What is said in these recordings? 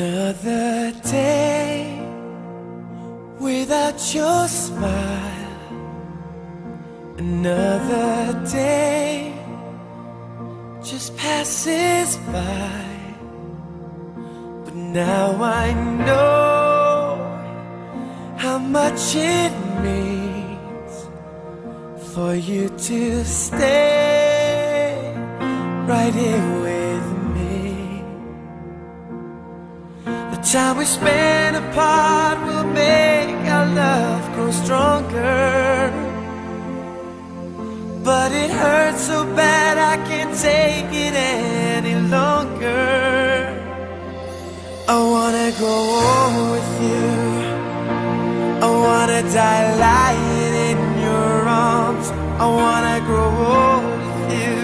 Another day without your smile. Another day just passes by. But now I know how much it means for you to stay right here with me. The time we spend apart will make our love grow stronger. But it hurts so bad I can't take it any longer. I wanna grow old with you. I wanna die lying in your arms. I wanna grow old with you.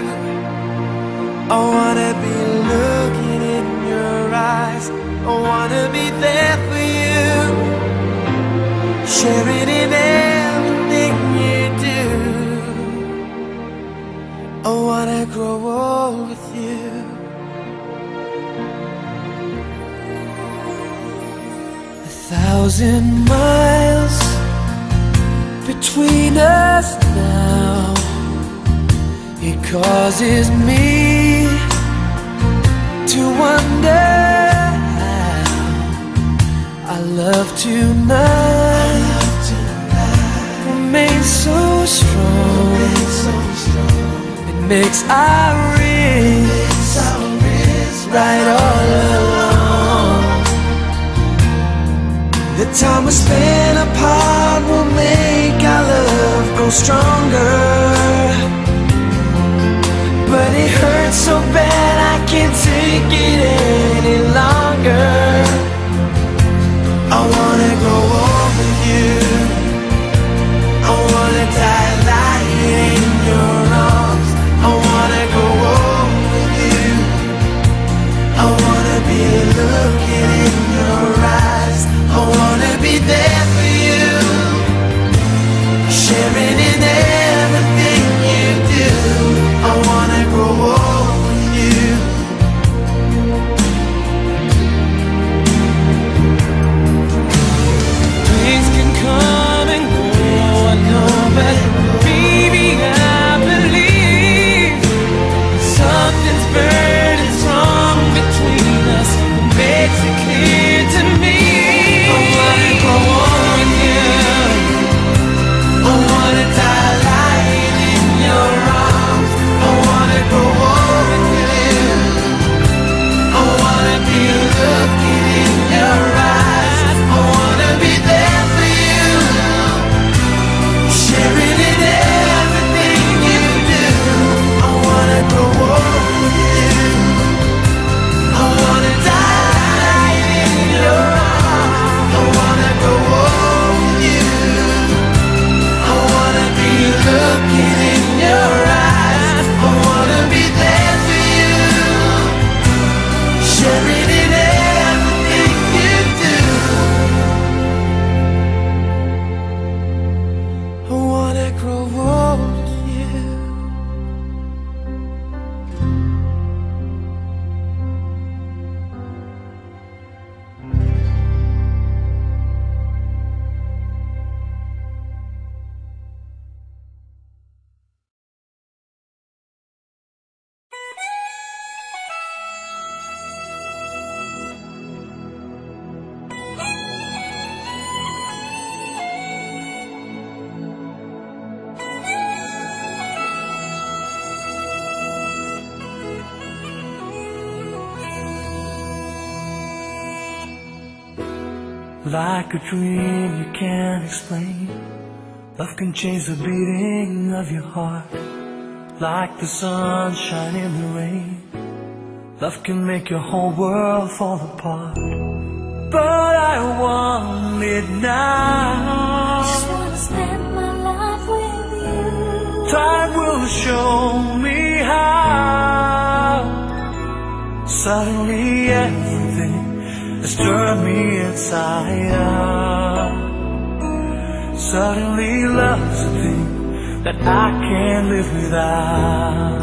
I wanna be looking in your eyes. I wanna be there for you, sharing in everything you do. I wanna grow old with you. A 1,000 miles between us now. It causes me to wonder how our love tonight remains so strong. It makes our wrists right all along. The time we spend apart will make our love grow stronger. But it hurts so bad I can't take it any longer. I wanna grow old with you. I wanna die lying in your arms. I wanna grow old with you. I wanna be looking in your eyes. I wanna be there for you, sharing in everything you do. I wanna grow old with you. Things can come and go, I know, but baby, I believe something's burning strong between us. It makes it clear to me. I wanna grow old with you. I wanna die lying in your arms. I wanna grow old with you. I wanna be looking in your eyes. I wanna be there for you, sharing in everything you do. I wanna grow old with you. I wanna die in your arms. I wanna grow old with you. I wanna be looking in your eyes. I wanna be there for you, sharing in everything you do. I wanna grow old with you. Like a dream you can't explain, love can change the beating of your heart. Like the sunshine in the rain, love can make your whole world fall apart. But I want it now. Just wanna spend my life with you. Time will show me how. Suddenly everything has turned me inside out. Suddenly love's a thing that I can't live without.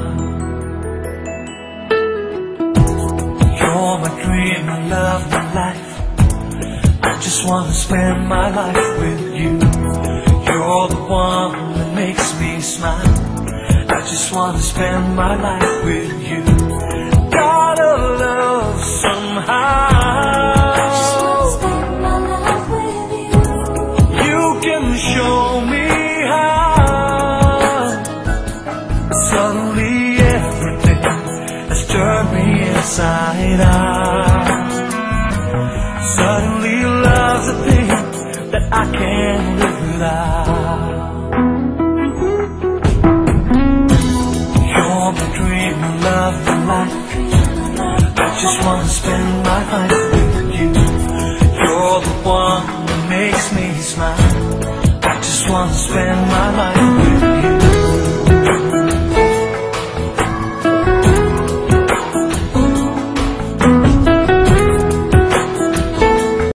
You're my dream, my love, my life. just wanna spend my life with you. You're the one that makes me smile. I just wanna spend my life with you. Gotta love somehow. I just wanna spend my life with you. You can show me how. Suddenly everything has turned me inside out. Suddenly love's a thing that I can't live without. You're the dream, the love, the life. I just wanna spend my life with you. You're the one that makes me smile. I just wanna spend my life with you.